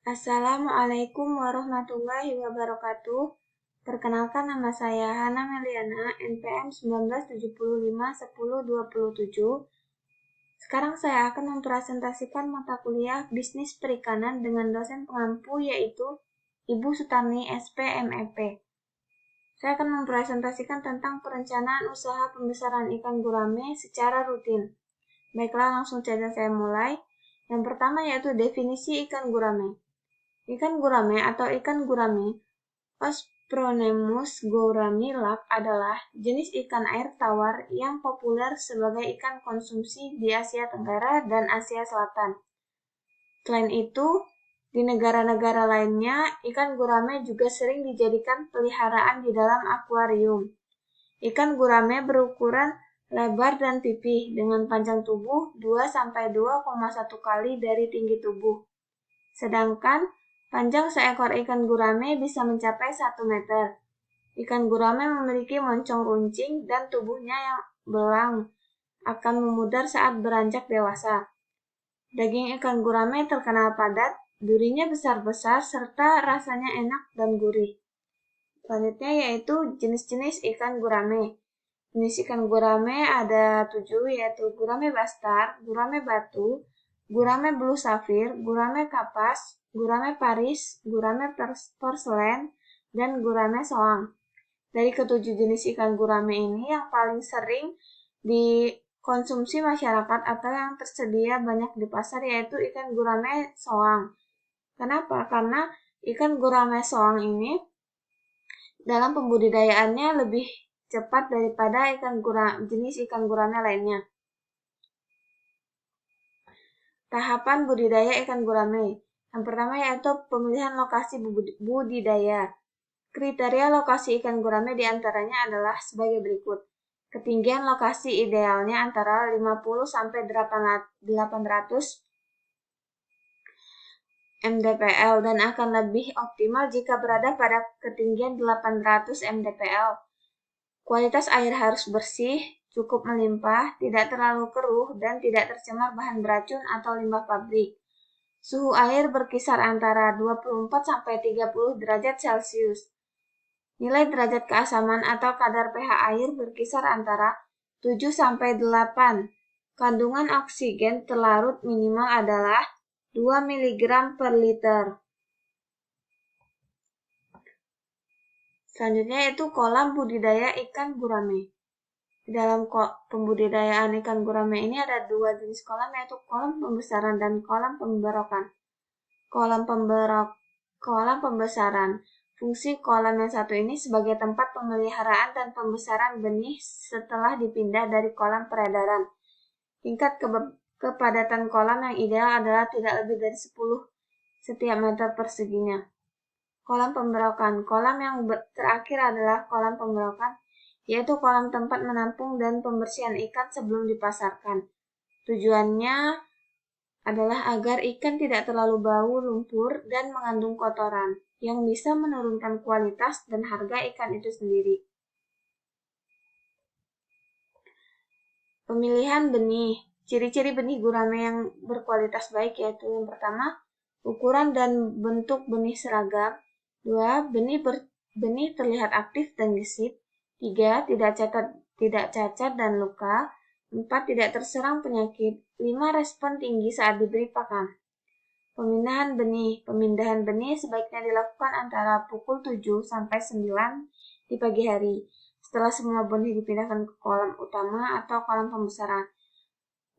Assalamualaikum warahmatullahi wabarakatuh. Perkenalkan, nama saya Hana Meliana, NPM 19751027. Sekarang saya akan mempresentasikan mata kuliah Bisnis Perikanan dengan dosen pengampu yaitu Ibu Sutarni SP MEP. Saya akan mempresentasikan tentang perencanaan usaha pembesaran ikan gurame secara rutin. Baiklah, langsung saja saya mulai. Yang pertama yaitu definisi ikan gurame. Ikan gurame atau ikan gurame, Ospronemus gouramilak, adalah jenis ikan air tawar yang populer sebagai ikan konsumsi di Asia Tenggara dan Asia Selatan. Selain itu, di negara-negara lainnya, ikan gurame juga sering dijadikan peliharaan di dalam akuarium. Ikan gurame berukuran lebar dan pipih dengan panjang tubuh 2-2,1 kali dari tinggi tubuh. Sedangkan panjang seekor ikan gurame bisa mencapai 1 meter. Ikan gurame memiliki moncong runcing dan tubuhnya yang belang akan memudar saat beranjak dewasa. Daging ikan gurame terkenal padat, durinya besar-besar, serta rasanya enak dan gurih. Selanjutnya yaitu jenis-jenis ikan gurame. Jenis ikan gurame ada 7, yaitu gurame bastar, gurame batu, gurame blue sapphire, gurame kapas, gurame paris, gurame porselen, dan gurame soang. Dari ketujuh jenis ikan gurame ini, yang paling sering dikonsumsi masyarakat atau yang tersedia banyak di pasar yaitu ikan gurame soang. Kenapa? Karena ikan gurame soang ini dalam pembudidayaannya lebih cepat daripada jenis ikan gurame lainnya. Tahapan budidaya ikan gurame. Yang pertama yaitu pemilihan lokasi budidaya. Kriteria lokasi ikan gurame diantaranya adalah sebagai berikut. Ketinggian lokasi idealnya antara 50-800 mdpl dan akan lebih optimal jika berada pada ketinggian 800 mdpl. Kualitas air harus bersih, cukup melimpah, tidak terlalu keruh, dan tidak tercemar bahan beracun atau limbah pabrik. Suhu air berkisar antara 24-30 derajat Celcius. Nilai derajat keasaman atau kadar pH air berkisar antara 7-8. Kandungan oksigen terlarut minimal adalah 2 mg per liter. Selanjutnya yaitu kolam budidaya ikan gurame. Di dalam pembudidayaan ikan gurame ini ada 2 jenis kolam, yaitu kolam pembesaran dan kolam pemberokan. Kolam pembesaran. Fungsi kolam yang satu ini sebagai tempat pemeliharaan dan pembesaran benih setelah dipindah dari kolam peredaran. Tingkat kepadatan kolam yang ideal adalah tidak lebih dari 10 setiap meter perseginya. Kolam pemberokan. Kolam yang terakhir adalah kolam pemberokan, yaitu kolam tempat menampung dan pembersihan ikan sebelum dipasarkan. Tujuannya adalah agar ikan tidak terlalu bau, lumpur, dan mengandung kotoran, yang bisa menurunkan kualitas dan harga ikan itu sendiri. Pemilihan benih. Ciri-ciri benih gurame yang berkualitas baik yaitu yang pertama, ukuran dan bentuk benih seragam. 2. Benih terlihat aktif dan gesit. 3. Tidak cacat dan luka. 4. Tidak terserang penyakit. 5. Respon tinggi saat diberi pakan. Pemindahan benih. Pemindahan benih sebaiknya dilakukan antara pukul 7-9 di pagi hari, setelah semua benih dipindahkan ke kolam utama atau kolam pembesaran.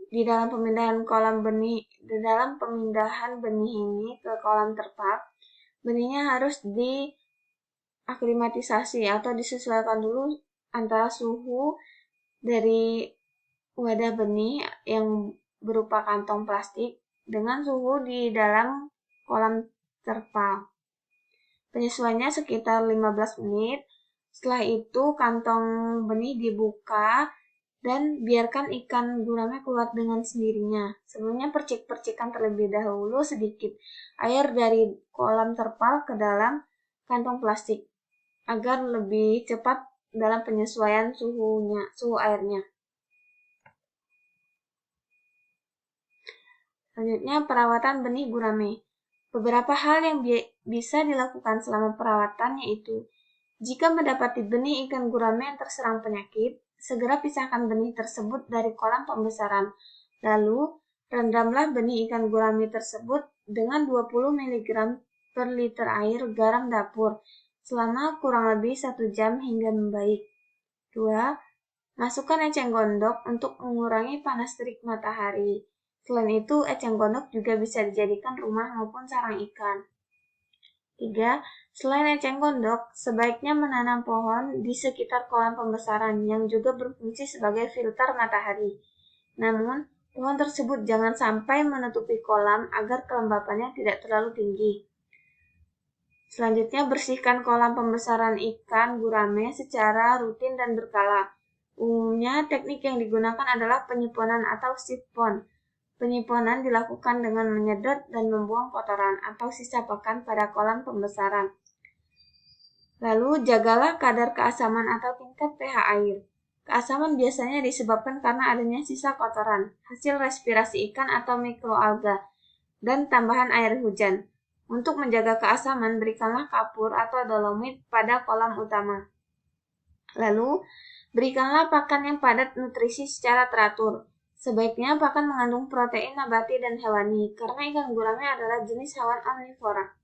Di dalam pemindahan benih ini ke kolam terpal, benihnya harus diaklimatisasi atau disesuaikan dulu antara suhu dari wadah benih yang berupa kantong plastik dengan suhu di dalam kolam terpal. Penyesuaiannya sekitar 15 menit. Setelah itu kantong benih dibuka dan biarkan ikan gurame keluar dengan sendirinya. Sebelumnya percik-percikan terlebih dahulu sedikit air dari kolam terpal ke dalam kantong plastik agar lebih cepat dalam penyesuaian suhu airnya. Selanjutnya perawatan benih gurame. Beberapa hal yang bisa dilakukan selama perawatan yaitu, jika mendapati benih ikan gurame yang terserang penyakit, segera pisahkan benih tersebut dari kolam pembesaran. Lalu, rendamlah benih ikan gurame tersebut dengan 20 mg per liter air garam dapur selama kurang lebih 1 jam hingga membaik. 2. Masukkan eceng gondok untuk mengurangi panas terik matahari. Selain itu, eceng gondok juga bisa dijadikan rumah maupun sarang ikan. 3. Selain eceng gondok, sebaiknya menanam pohon di sekitar kolam pembesaran yang juga berfungsi sebagai filter matahari. Namun, pohon tersebut jangan sampai menutupi kolam agar kelembapannya tidak terlalu tinggi. Selanjutnya, bersihkan kolam pembesaran ikan gurame secara rutin dan berkala. Umumnya, teknik yang digunakan adalah penyiponan atau sipon. Penyiponan dilakukan dengan menyedot dan membuang kotoran atau sisa pakan pada kolam pembesaran. Lalu, jagalah kadar keasaman atau tingkat pH air. Keasaman biasanya disebabkan karena adanya sisa kotoran, hasil respirasi ikan atau mikroalga, dan tambahan air hujan. Untuk menjaga keasaman, berikanlah kapur atau dolomit pada kolam utama. Lalu, berikanlah pakan yang padat nutrisi secara teratur. Sebaiknya pakan mengandung protein nabati dan hewani, karena ikan gurame adalah jenis hewan omnivora.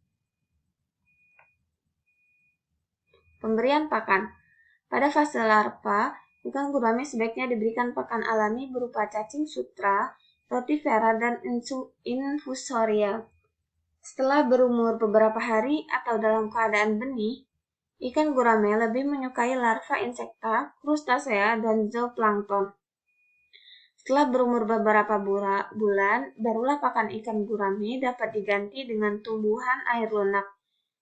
Pemberian pakan. Pada fase larva, ikan gurame sebaiknya diberikan pakan alami berupa cacing sutra, rotifera, dan infusoria. Setelah berumur beberapa hari atau dalam keadaan benih, ikan gurame lebih menyukai larva insekta, krustasea, dan zooplankton. Setelah berumur beberapa bulan, barulah pakan ikan gurame dapat diganti dengan tumbuhan air lunak,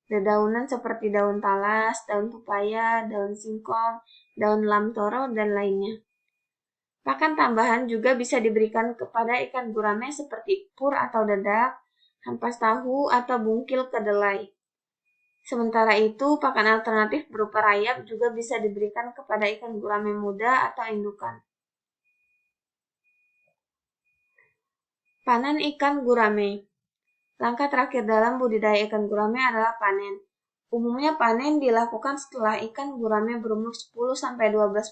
dedaunan seperti daun talas, daun pepaya, daun singkong, daun lamtoro, dan lainnya. Pakan tambahan juga bisa diberikan kepada ikan gurame seperti pur atau dedak, ampas tahu, atau bungkil kedelai. Sementara itu, pakan alternatif berupa rayap juga bisa diberikan kepada ikan gurame muda atau indukan. Panen ikan gurame. Langkah terakhir dalam budidaya ikan gurame adalah panen. Umumnya panen dilakukan setelah ikan gurame berumur 10-12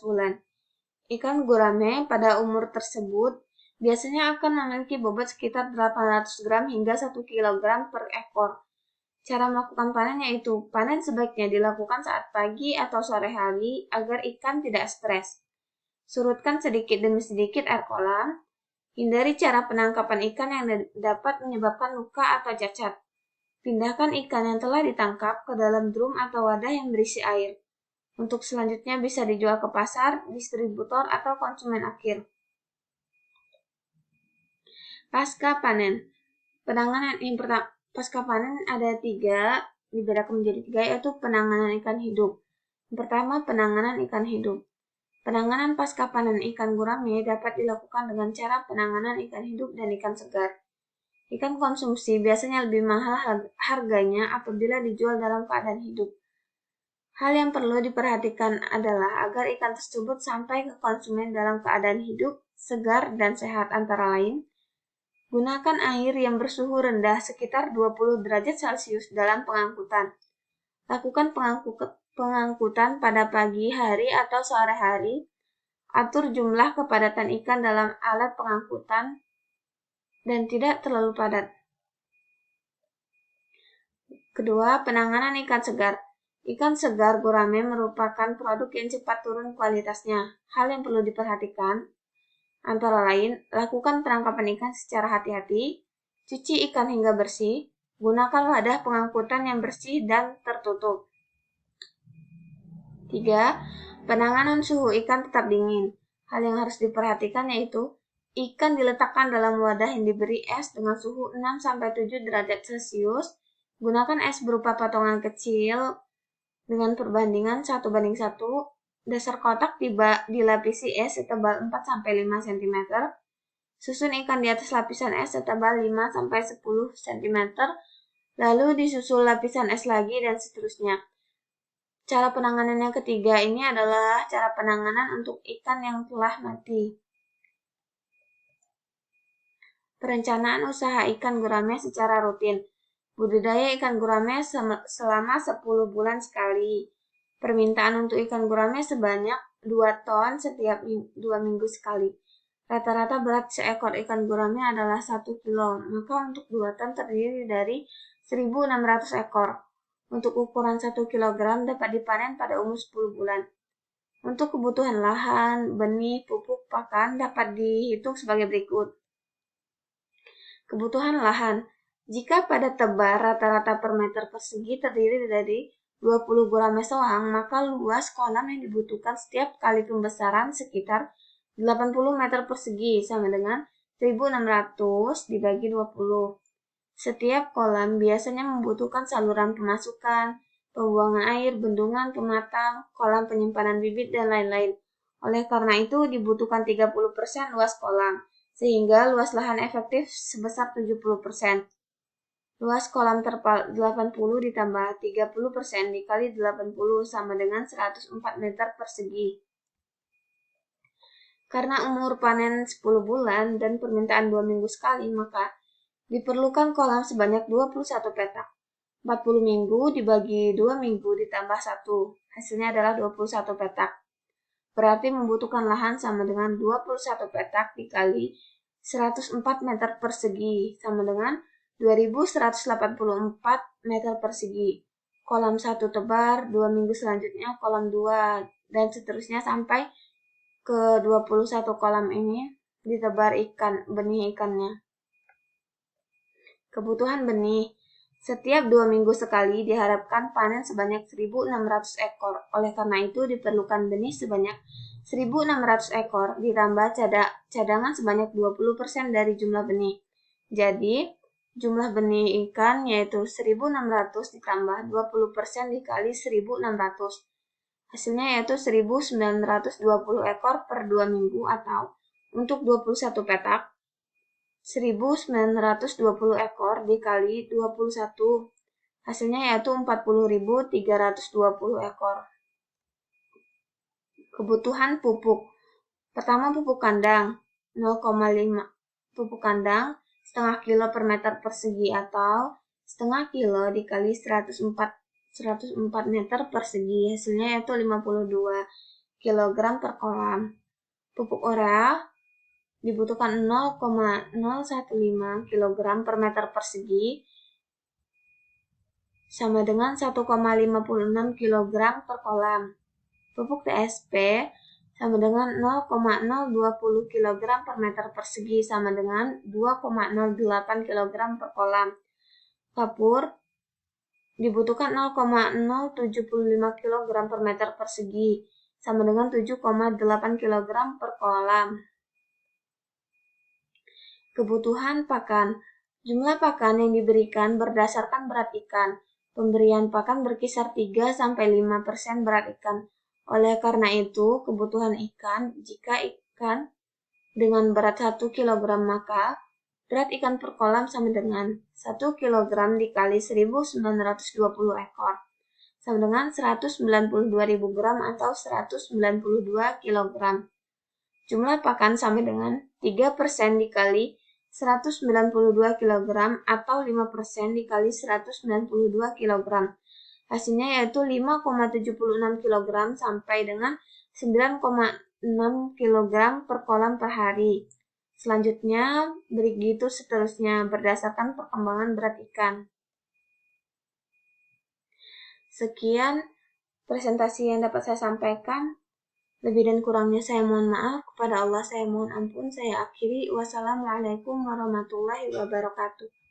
bulan. Ikan gurame pada umur tersebut biasanya akan memiliki bobot sekitar 800 gram hingga 1 kg per ekor. Cara melakukan panen yaitu, panen sebaiknya dilakukan saat pagi atau sore hari agar ikan tidak stres. Surutkan sedikit demi sedikit air kolam. Hindari cara penangkapan ikan yang dapat menyebabkan luka atau cacat. Pindahkan ikan yang telah ditangkap ke dalam drum atau wadah yang berisi air. Untuk selanjutnya bisa dijual ke pasar, distributor, atau konsumen akhir. Pasca panen. Penanganan yang pertama, pasca panen ada 3, dibedakan menjadi 3, yaitu penanganan ikan hidup. Yang pertama, penanganan ikan hidup. Penanganan pasca panen ikan gurame dapat dilakukan dengan cara penanganan ikan hidup dan ikan segar. Ikan konsumsi biasanya lebih mahal harganya apabila dijual dalam keadaan hidup. Hal yang perlu diperhatikan adalah agar ikan tersebut sampai ke konsumen dalam keadaan hidup, segar, dan sehat antara lain. Gunakan air yang bersuhu rendah sekitar 20 derajat Celcius dalam pengangkutan. Lakukan pengangkutan pada pagi hari atau sore hari. Atur jumlah kepadatan ikan dalam alat pengangkutan dan tidak terlalu padat. Kedua, penanganan ikan segar. Ikan segar gurame merupakan produk yang cepat turun kualitasnya. Hal yang perlu diperhatikan antara lain, lakukan penangkapan ikan secara hati-hati, cuci ikan hingga bersih, gunakan wadah pengangkutan yang bersih dan tertutup. 3. Penanganan suhu ikan tetap dingin. Hal yang harus diperhatikan yaitu, ikan diletakkan dalam wadah yang diberi es dengan suhu 6-7 derajat Celcius. Gunakan es berupa potongan kecil dengan perbandingan 1:1. Dasar kotak dilapisi es setebal 4-5 cm. Susun ikan di atas lapisan es setebal 5-10 cm. Lalu disusul lapisan es lagi dan seterusnya. Cara penanganan yang ketiga ini adalah cara penanganan untuk ikan yang telah mati. Perencanaan usaha ikan gurame secara rutin. Budidaya ikan gurame selama 10 bulan sekali. Permintaan untuk ikan gurame sebanyak 2 ton setiap 2 minggu sekali. Rata-rata berat seekor ikan gurame adalah 1 kilo, maka untuk 2 ton terdiri dari 1.600 ekor. Untuk ukuran 1 kg dapat dipanen pada umur 10 bulan. Untuk kebutuhan lahan, benih, pupuk, pakan dapat dihitung sebagai berikut. Kebutuhan lahan. Jika pada tebar rata-rata per meter persegi terdiri dari 20 gram mesoang, maka luas kolam yang dibutuhkan setiap kali pembesaran sekitar 80 meter persegi, sama dengan 1.600 dibagi 20. Setiap kolam biasanya membutuhkan saluran pemasukan, pembuangan air, bendungan, pematang, kolam penyimpanan bibit, dan lain-lain. Oleh karena itu, dibutuhkan 30% luas kolam, sehingga luas lahan efektif sebesar 70%. Luas kolam terpal 80 ditambah 30% dikali 80 sama dengan 104 meter persegi. Karena umur panen 10 bulan dan permintaan 2 minggu sekali, maka diperlukan kolam sebanyak 21 petak. 40 minggu dibagi 2 minggu ditambah 1, hasilnya adalah 21 petak. Berarti membutuhkan lahan sama dengan 21 petak dikali 104 meter persegi, sama dengan 2.184 meter persegi. Kolam 1 tebar, 2 minggu selanjutnya kolam 2, dan seterusnya sampai ke 21 kolam ini ditebar benih ikannya. Kebutuhan benih. Setiap 2 minggu sekali diharapkan panen sebanyak 1.600 ekor. Oleh karena itu diperlukan benih sebanyak 1.600 ekor ditambah cadangan sebanyak 20% dari jumlah benih. Jadi, jumlah benih ikan yaitu 1.600 ditambah 20% dikali 1.600. Hasilnya yaitu 1.920 ekor per 2 minggu atau untuk 21 petak 1.920 ekor dikali 21. Hasilnya yaitu 40.320 ekor. Kebutuhan pupuk. Pertama, pupuk kandang 0,5 pupuk kandang setengah kilo per meter persegi atau setengah kilo dikali 104 meter persegi, hasilnya yaitu 52 kg per kolam. Pupuk urea dibutuhkan 0,015 kg per meter persegi sama dengan 1,56 kg per kolam. Pupuk TSP sama dengan 0,020 kg per meter persegi sama dengan 2,08 kg per kolam. Kapur dibutuhkan 0,075 kg per meter persegi sama dengan 7,8 kg per kolam. Kebutuhan pakan. Jumlah pakan yang diberikan berdasarkan berat ikan. Pemberian pakan berkisar 3-5% berat ikan. Oleh karena itu, kebutuhan ikan, jika ikan dengan berat 1 kg, maka berat ikan per kolam sama dengan 1 kg dikali 1.920 ekor, sama dengan 192.000 gram atau 192 kg. Jumlah pakan sama dengan 3% dikali 192 kg atau 5% dikali 192 kg. Hasilnya yaitu 5,76 kg sampai dengan 9,6 kg per kolam per hari. Selanjutnya, begitu seterusnya berdasarkan perkembangan berat ikan. Sekian presentasi yang dapat saya sampaikan. Lebih dan kurangnya saya mohon maaf. Kepada Allah saya mohon ampun. Saya akhiri. Wassalamualaikum warahmatullahi wabarakatuh.